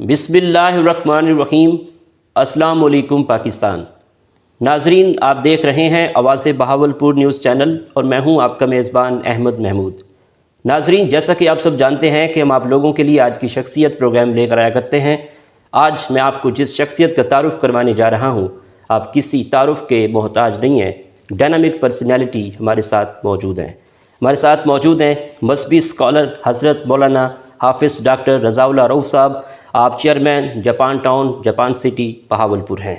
بسم اللہ الرحمن الرحیم۔ السلام علیکم پاکستان۔ ناظرین، آپ دیکھ رہے ہیں آواز بہاولپور نیوز چینل اور میں ہوں آپ کا میزبان احمد محمود۔ ناظرین، جیسا کہ آپ سب جانتے ہیں کہ ہم آپ لوگوں کے لیے آج کی شخصیت پروگرام لے کر آیا کرتے ہیں۔ آج میں آپ کو جس شخصیت کا تعارف کروانے جا رہا ہوں، آپ کسی تعارف کے محتاج نہیں ہیں۔ ڈائنامک پرسنالٹی ہمارے ساتھ موجود ہیں۔ ہمارے ساتھ موجود ہیں مذہبی اسکالر حضرت مولانا حافظ ڈاکٹر رضا اللہ رؤف صاحب۔ آپ chairman Japan town Japan city Bahawalpur ہیں۔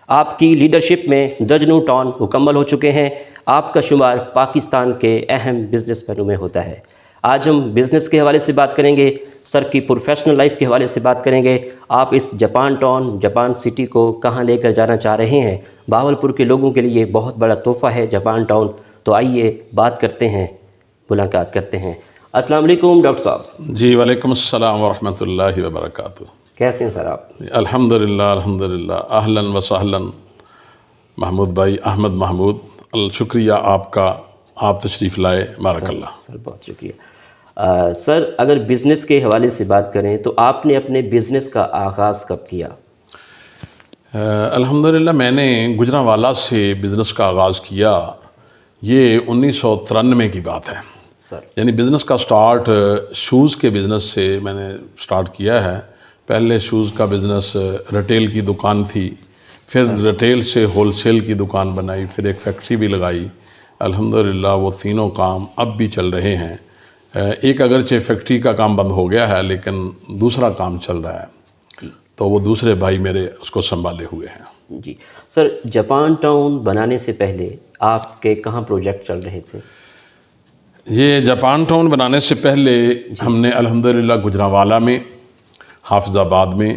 آپ کی لیڈرشپ میں درجنوں ٹاؤن مکمل ہو چکے ہیں۔ آپ کا شمار پاکستان کے اہم بزنس مینوں میں ہوتا ہے۔ آج ہم بزنس کے حوالے سے بات کریں گے، سر کی پروفیشنل لائف کے حوالے سے بات کریں گے۔ آپ اس جاپان ٹاؤن جاپان سٹی کو کہاں لے کر جانا چاہ رہے ہیں؟ بہاولپور کے لوگوں کے لیے بہت بڑا تحفہ ہے جاپان ٹاؤن۔ تو آئیے بات کرتے ہیں، ملاقات کرتے ہیں۔ السلام علیکم ڈاکٹر صاحب۔ جی وعلیکم السلام ورحمۃ اللہ وبرکاتہ۔ کیسے ہیں سر آپ؟ الحمدللہ الحمدللہ، اہلاً و سہلاً محمود بھائی، احمد محمود، شکریہ آپ کا، آپ تشریف لائے، بارک اللہ۔ سر بہت شکریہ۔ سر، اگر بزنس کے حوالے سے بات کریں تو آپ نے اپنے بزنس کا آغاز کب کیا؟ الحمدللہ میں نے گجرانوالہ سے بزنس کا آغاز کیا، یہ 1993 کی بات ہے۔ سر یعنی بزنس کا سٹارٹ شوز کے بزنس سے میں نے سٹارٹ کیا ہے۔ پہلے شوز کا بزنس ریٹیل کی دکان تھی، پھر ریٹیل سے ہول سیل کی دکان بنائی، پھر ایک فیکٹری بھی لگائی۔ الحمدللہ وہ تینوں کام اب بھی چل رہے ہیں۔ ایک اگرچہ فیکٹری کا کام بند ہو گیا ہے، لیکن دوسرا کام چل رہا ہے، تو وہ دوسرے بھائی میرے اس کو سنبھالے ہوئے ہیں۔ جی سر، جاپان ٹاؤن بنانے سے پہلے آپ کے کہاں پروجیکٹ چل رہے تھے؟ یہ جاپان ٹاؤن بنانے سے پہلے ہم نے الحمدللہ گجرانوالہ میں، حافظ آباد میں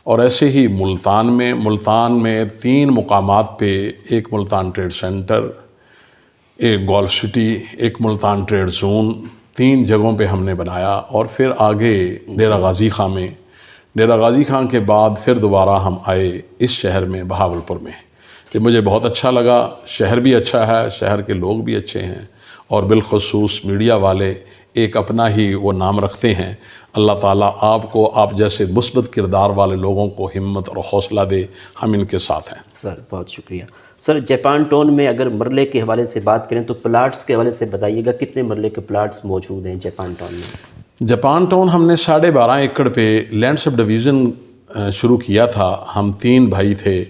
اور ایسے ہی ملتان میں 3 مقامات پہ، ایک ملتان ٹریڈ سینٹر، ایک گولف سٹی، ایک ملتان ٹریڈ زون، 3 جگہوں پہ ہم نے بنایا۔ اور پھر آگے ڈیرہ غازی خان میں، ڈیرہ غازی خان کے بعد پھر دوبارہ ہم آئے اس شہر میں بہاولپور میں۔ یہ مجھے بہت اچھا لگا، شہر بھی اچھا ہے، شہر کے لوگ بھی اچھے ہیں، اور بالخصوص میڈیا والے ایک اپنا ہی وہ نام رکھتے ہیں۔ اللہ تعالیٰ آپ کو، آپ جیسے مثبت کردار والے لوگوں کو ہمت اور حوصلہ دے، ہم ان کے ساتھ ہیں۔ سر بہت شکریہ۔ سر، جاپان ٹاؤن میں اگر مرلے کے حوالے سے بات کریں تو پلاٹس کے حوالے سے بتائیے گا، کتنے مرلے کے پلاٹس موجود ہیں جاپان ٹاؤن میں؟ جاپان ٹاؤن ہم نے 12.5 ایکڑ پہ لینڈ سب ڈویژن شروع کیا تھا۔ ہم 3 بھائی تھے،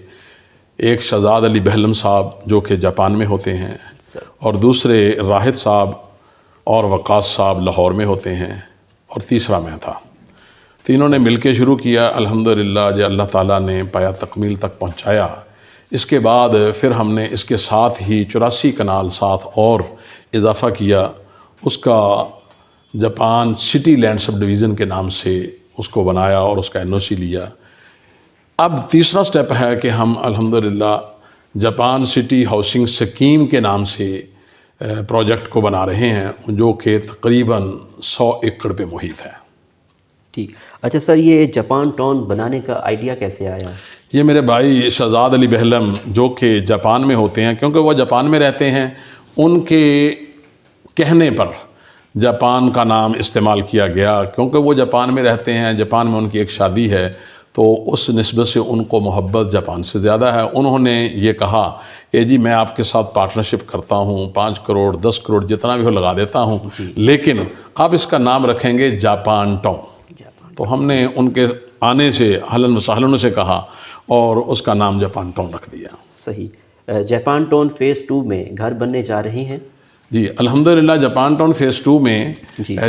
ایک شہزاد علی بہلم صاحب جو کہ جاپان میں ہوتے ہیں، اور دوسرے راحت صاحب اور وقاص صاحب لاہور میں ہوتے ہیں، اور تیسرا میں تھا۔ تینوں نے مل کے شروع کیا۔ الحمدللہ جو اللہ تعالیٰ نے پایا تکمیل تک پہنچایا۔ اس کے بعد پھر ہم نے اس کے ساتھ ہی 84 کنال ساتھ اور اضافہ کیا، اس کا Japan city land subdivision کے نام سے اس کو بنایا اور اس کا NOC لیا۔ اب تیسرا سٹیپ ہے کہ ہم الحمدللہ جاپان سٹی ہاؤسنگ سکیم کے نام سے پروجیکٹ کو بنا رہے ہیں، جو کہ تقریباً 100 ایکڑ پہ محیط ہے۔ ٹھیک۔ اچھا سر، یہ جاپان ٹاؤن بنانے کا آئیڈیا کیسے آیا؟ یہ میرے بھائی شہزاد علی بہلم جو کہ جاپان میں ہوتے ہیں، کیونکہ وہ جاپان میں رہتے ہیں، ان کے کہنے پر جاپان کا نام استعمال کیا گیا، کیونکہ وہ جاپان میں رہتے ہیں، جاپان میں ان کی ایک شادی ہے، تو اس نسبت سے ان کو محبت جاپان سے زیادہ ہے۔ انہوں نے یہ کہا کہ جی میں آپ کے ساتھ پارٹنرشپ کرتا ہوں، 5 کروڑ 10 کروڑ جتنا بھی ہو لگا دیتا ہوں، لیکن آپ اس کا نام رکھیں گے جاپان ٹاؤن۔ تو ہم نے ان کے آنے سے اہلاً و سہلاً سے کہا اور اس کا نام جاپان ٹاؤن رکھ دیا۔ صحیح۔ جاپان ٹاؤن فیز 2 میں گھر بننے جا رہے ہیں؟ جی الحمدللہ جاپان ٹاؤن فیز 2 میں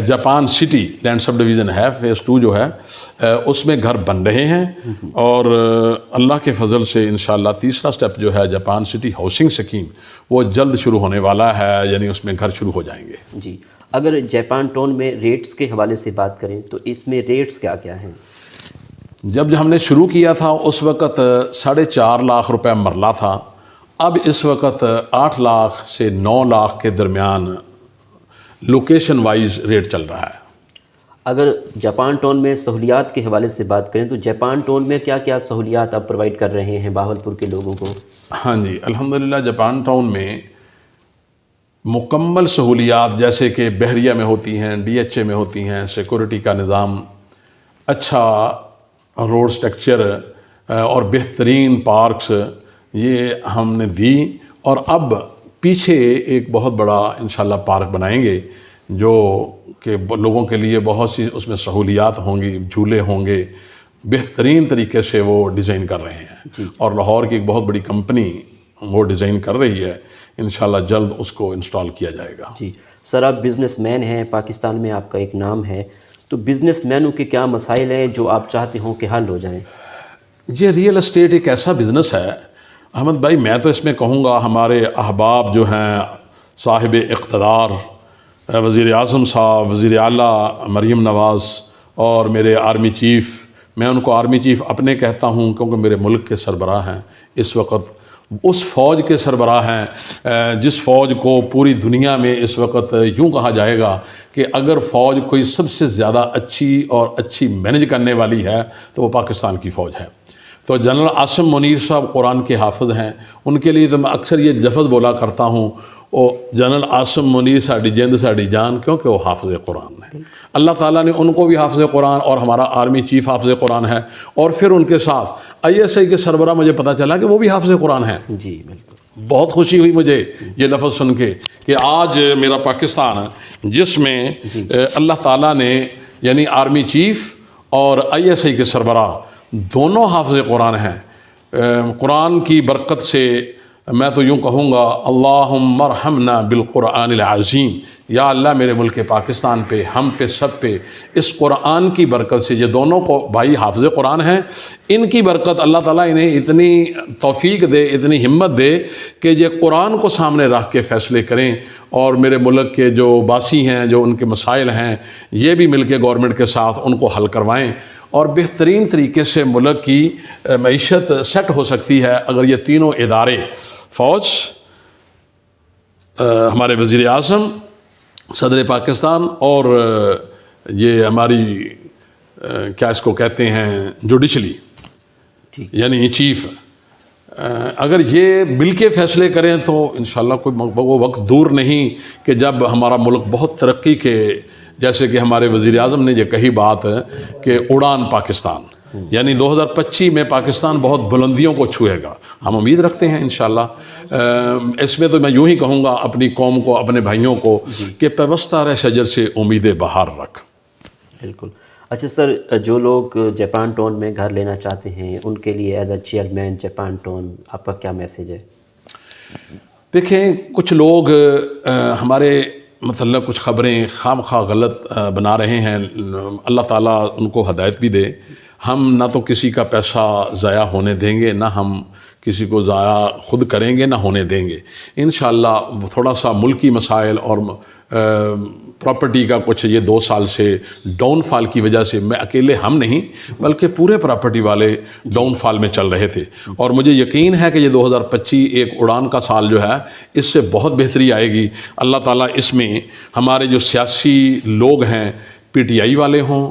Japan city land subdivision ہے، فیز 2 جو ہے اس میں گھر بن رہے ہیں، اور اللہ کے فضل سے انشاءاللہ تیسرا سٹیپ جو ہے جاپان سٹی ہاؤسنگ سکیم، وہ جلد شروع ہونے والا ہے، یعنی اس میں گھر شروع ہو جائیں گے۔ جی، اگر جاپان ٹاؤن میں ریٹس کے حوالے سے بات کریں تو اس میں ریٹس کیا کیا ہیں؟ جب ہم نے شروع کیا تھا اس وقت 4.5 لاکھ روپے مرلہ تھا، اب اس وقت 8 لاکھ سے 9 لاکھ کے درمیان لوکیشن وائز ریٹ چل رہا ہے۔ اگر جاپان ٹاؤن میں سہولیات کے حوالے سے بات کریں تو جاپان ٹاؤن میں کیا کیا سہولیات آپ پرووائڈ کر رہے ہیں بہاولپور کے لوگوں کو؟ ہاں جی الحمدللہ جاپان ٹاؤن میں مکمل سہولیات جیسے کہ بحریہ میں ہوتی ہیں، DHA میں ہوتی ہیں، سیکورٹی کا نظام، اچھا روڈ سٹرکچر اور بہترین پارکس یہ ہم نے دی، اور اب پیچھے ایک بہت بڑا انشاءاللہ پارک بنائیں گے جو کہ لوگوں کے لیے بہت سی اس میں سہولیات ہوں گی، جھولے ہوں گے، بہترین طریقے سے وہ ڈیزائن کر رہے ہیں، اور لاہور کی ایک بہت بڑی کمپنی وہ ڈیزائن کر رہی ہے، انشاءاللہ جلد اس کو انسٹال کیا جائے گا۔ جی سر، آپ بزنس مین ہیں، پاکستان میں آپ کا ایک نام ہے، تو بزنس مینوں کے کیا مسائل ہیں جو آپ چاہتے ہوں کہ حل ہو جائیں؟ یہ ریئل اسٹیٹ ایک ایسا بزنس ہے احمد بھائی، میں تو اس میں کہوں گا ہمارے احباب جو ہیں صاحب اقتدار، وزیر اعظم صاحب، وزیر اعلیٰ مریم نواز، اور میرے آرمی چیف، میں ان کو آرمی چیف اپنے کہتا ہوں کیونکہ میرے ملک کے سربراہ ہیں اس وقت، اس فوج کے سربراہ ہیں جس فوج کو پوری دنیا میں اس وقت یوں کہا جائے گا کہ اگر فوج کوئی سب سے زیادہ اچھی اور اچھی مینج کرنے والی ہے تو وہ پاکستان کی فوج ہے۔ تو جنرل عاصم منیر صاحب قرآن کے حافظ ہیں، ان کے لیے تو میں اکثر یہ لفظ بولا کرتا ہوں، وہ جنرل عاصم منیر ساڈی جند ساڈی جان، کیونکہ وہ حافظ قرآن ہے۔ اللہ تعالیٰ نے ان کو بھی حافظ قرآن، اور ہمارا آرمی چیف حافظ قرآن ہے، اور پھر ان کے ساتھ ISI کے سربراہ مجھے پتہ چلا کہ وہ بھی حافظ قرآن ہیں۔ جی بالکل، بہت خوشی ہوئی مجھے یہ لفظ سن کے کہ آج میرا پاکستان جس میں اللہ تعالیٰ نے یعنی آرمی چیف اور ISI کے سربراہ دونوں حافظ قرآن ہیں، قرآن کی برکت سے میں تو یوں کہوں گا اللہم ارحمنا بالقرآن العظیم، یا اللہ میرے ملک پاکستان پہ، ہم پہ، سب پہ اس قرآن کی برکت سے، یہ دونوں کو بھائی حافظ قرآن ہیں، ان کی برکت اللہ تعالیٰ انہیں اتنی توفیق دے، اتنی ہمت دے کہ یہ قرآن کو سامنے رکھ کے فیصلے کریں، اور میرے ملک کے جو باسی ہیں، جو ان کے مسائل ہیں، یہ بھی مل کے گورنمنٹ کے ساتھ ان کو حل کروائیں، اور بہترین طریقے سے ملک کی معیشت سیٹ ہو سکتی ہے اگر یہ تینوں ادارے، فوج، ہمارے وزیر اعظم، صدر پاکستان، اور یہ ہماری کیا اس کو کہتے ہیں جوڈیشلی یعنی چیف، اگر یہ مل کے فیصلے کریں تو انشاءاللہ کوئی وہ وقت دور نہیں کہ جب ہمارا ملک بہت ترقی کے، جیسے کہ ہمارے وزیر اعظم نے یہ کہی بات کہ اڑان پاکستان، یعنی 2025 میں پاکستان بہت بلندیوں کو چھوئے گا، ہم امید رکھتے ہیں انشاءاللہ۔ اس میں تو میں یوں ہی کہوں گا اپنی قوم کو، اپنے بھائیوں کو کہ پیوستہ رہ شجر سے امید بہار رکھ۔ بالکل۔ اچھا سر، جو لوگ جاپان ٹاؤن میں گھر لینا چاہتے ہیں ان کے لیے as a chairman Japan town آپ کا کیا میسیج ہے؟ دیکھیں، کچھ لوگ ہمارے متعلق کچھ خبریں خام خواہ غلط بنا رہے ہیں، اللہ تعالیٰ ان کو ہدایت بھی دے۔ ہم نہ تو کسی کا پیسہ ضائع ہونے دیں گے، نہ ہم کسی کو ضائع خود کریں گے، نہ ہونے دیں گے انشاءاللہ۔ تھوڑا سا ملکی مسائل اور پراپرٹی کا کچھ یہ 2 سال سے ڈاؤن فال کی وجہ سے، میں اکیلے ہم نہیں بلکہ پورے پراپرٹی والے ڈاؤن فال میں چل رہے تھے، اور مجھے یقین ہے کہ یہ 2025 ایک اڑان کا سال جو ہے اس سے بہت بہتری آئے گی۔ اللہ تعالیٰ اس میں ہمارے جو سیاسی لوگ ہیں، PTI والے ہوں،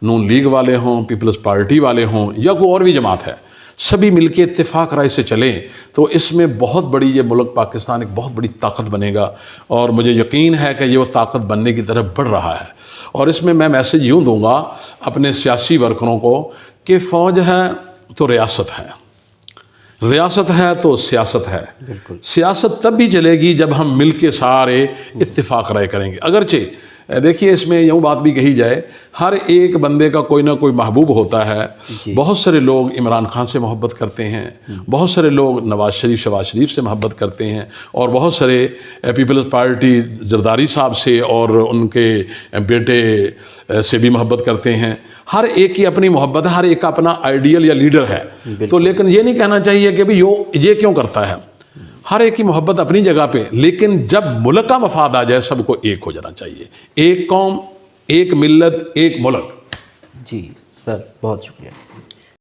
نون لیگ والے ہوں، پیپلز پارٹی والے ہوں، یا کوئی اور بھی جماعت ہے، سبھی مل کے اتفاق رائے سے چلیں تو اس میں بہت بڑی، یہ ملک پاکستان ایک بہت بڑی طاقت بنے گا، اور مجھے یقین ہے کہ یہ وہ طاقت بننے کی طرف بڑھ رہا ہے۔ اور اس میں میسیج یوں دوں گا اپنے سیاسی ورکروں کو کہ فوج ہے تو ریاست ہے، ریاست ہے تو سیاست ہے، سیاست تب بھی چلے گی جب ہم مل کے سارے اتفاق رائے کریں گے۔ اگرچہ دیکھیے اس میں یوں بات بھی کہی جائے، ہر ایک بندے کا کوئی نہ کوئی محبوب ہوتا ہے۔ بہت سارے لوگ عمران خان سے محبت کرتے ہیں، بہت سارے لوگ نواز شریف، شہباز شریف سے محبت کرتے ہیں، اور بہت سارے پیپلز پارٹی زرداری صاحب سے اور ان کے بیٹے سے بھی محبت کرتے ہیں۔ ہر ایک کی اپنی محبت ہے، ہر ایک کا اپنا آئیڈیل یا لیڈر ہے، تو لیکن یہ نہیں کہنا چاہیے کہ بھی یہ کیوں کرتا ہے، ہر ایک کی محبت اپنی جگہ پہ، لیکن جب ملک کا مفاد آ جائے سب کو ایک ہو جانا چاہیے، ایک قوم، ایک ملت، ایک ملک۔ جی سر، بہت شکریہ۔